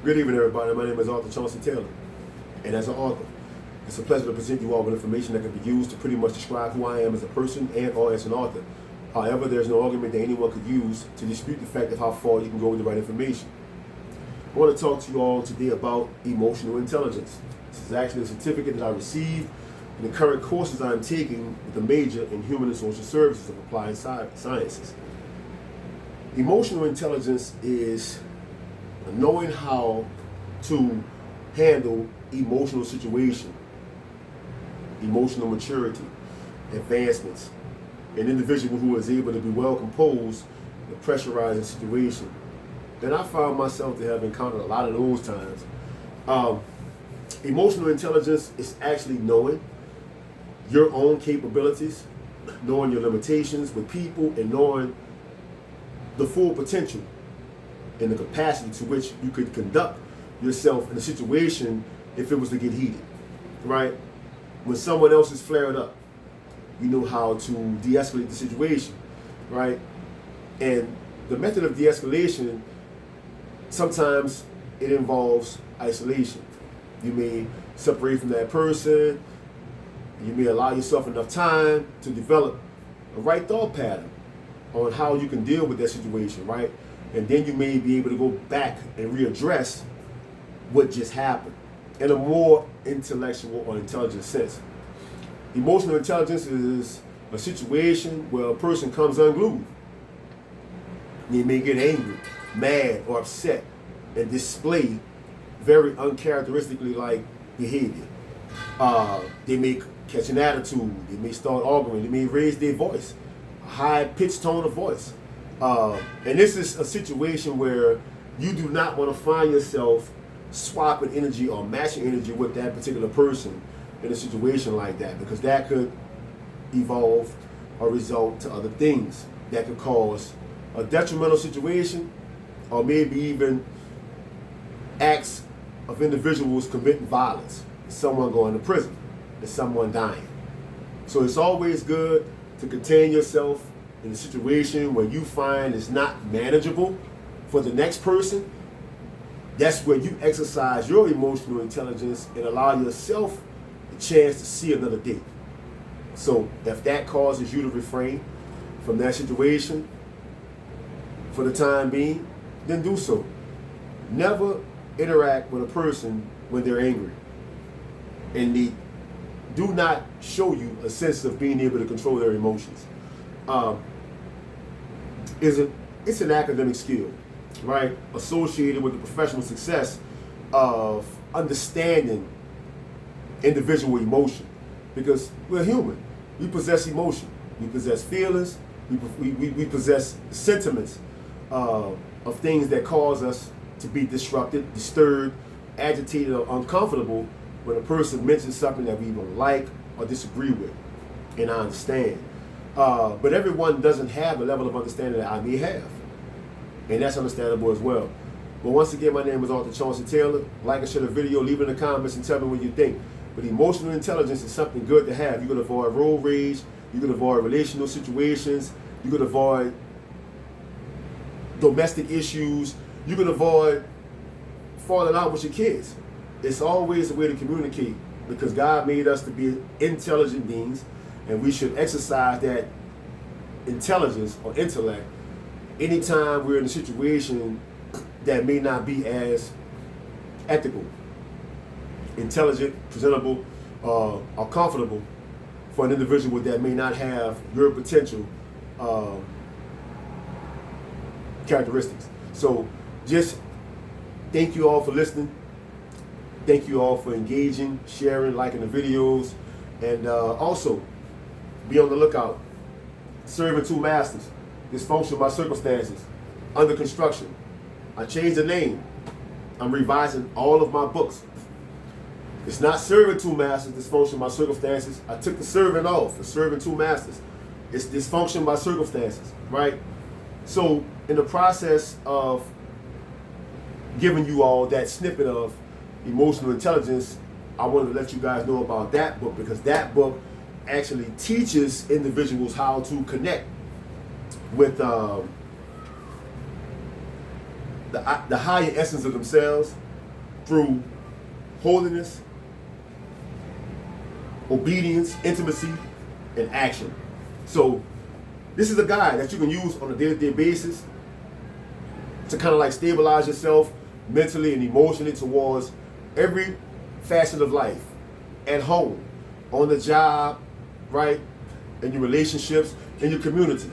Good evening, everybody. My name is Arthur Chauncey Taylor, and as an author, it's a pleasure to present you all with information that can be used to pretty much describe who I am as a person and or as an author. However, there's no argument that anyone could use to dispute the fact of how far you can go with the right information. I want to talk to you all today about emotional intelligence. This is actually a certificate that I received in the current courses I'm taking with a major in human and social services of applied sciences. Emotional intelligence is knowing how to handle emotional situation, emotional maturity, advancements, an individual who is able to be well composed in a pressurizing situation. And I found myself to have encountered a lot of those times. Emotional intelligence is actually knowing your own capabilities, knowing your limitations with people, and knowing the full potential and the capacity to which you could conduct yourself in a situation if it was to get heated, right? When someone else is flared up, you know how to de-escalate the situation, right? And the method of de-escalation, sometimes it involves isolation. You may separate from that person. You may allow yourself enough time to develop a right thought pattern on how you can deal with that situation, right? And then you may be able to go back and readdress what just happened in a more intellectual or intelligent sense. Emotional intelligence is a situation where a person comes unglued. They may get angry, mad, or upset and display very uncharacteristically like behavior. They may catch an attitude. They may start arguing. They may raise their voice, a high-pitched tone of voice. And this is a situation where you do not want to find yourself swapping energy or matching energy with that particular person in a situation like that, because that could evolve or result to other things that could cause a detrimental situation, or maybe even acts of individuals committing violence, someone going to prison, and someone dying. So it's always good to contain yourself in a situation where you find it's not manageable for the next person. That's where you exercise your emotional intelligence and allow yourself a chance to see another day. So if that causes you to refrain from that situation for the time being, then do so. Never interact with a person when they're angry, and they do not show you a sense of being able to control their emotions. It's an academic skill, right, associated with the professional success of understanding individual emotion, because we're human. We possess emotion. We possess feelings. We possess sentiments of things that cause us to be disrupted, disturbed, agitated, or uncomfortable when a person mentions something that we don't like or disagree with. And I understand. But everyone doesn't have the level of understanding that I may have. And that's understandable as well. But once again, my name is Arthur Chauncey Taylor. Like and share the video, leave it in the comments, and tell me what you think. But emotional intelligence is something good to have. You can avoid road rage. You can avoid relational situations. You can avoid domestic issues. You can avoid falling out with your kids. It's always a way to communicate, because God made us to be intelligent beings, and we should exercise that intelligence or intellect anytime we're in a situation that may not be as ethical, intelligent, presentable, or comfortable for an individual that may not have your potential characteristics. So just thank you all for listening. Thank you all for engaging, sharing, liking the videos, and also be on the lookout. Serving Two Masters, Dysfunction by Circumstances, under construction. I changed the name. I'm revising all of my books. It's not Serving Two Masters, Dysfunction by Circumstances. I took the serving off. It's Serving Two Masters. It's Dysfunction by Circumstances, right? So in the process of giving you all that snippet of emotional intelligence, I wanted to let you guys know about that book, because that book actually teaches individuals how to connect with the higher essence of themselves through holiness, obedience, intimacy, and action. So this is a guide that you can use on a day-to-day basis to kind of like stabilize yourself mentally and emotionally towards every facet of life, at home, on the job, right, in your relationships, in your community.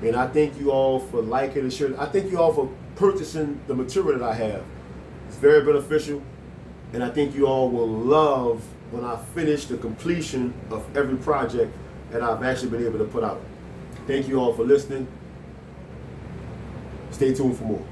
And I thank you all for liking and sharing. I thank you all for purchasing the material that I have. It's very beneficial, and I think you all will love when I finish the completion of every project that I've actually been able to put out. Thank you all for listening. Stay tuned for more.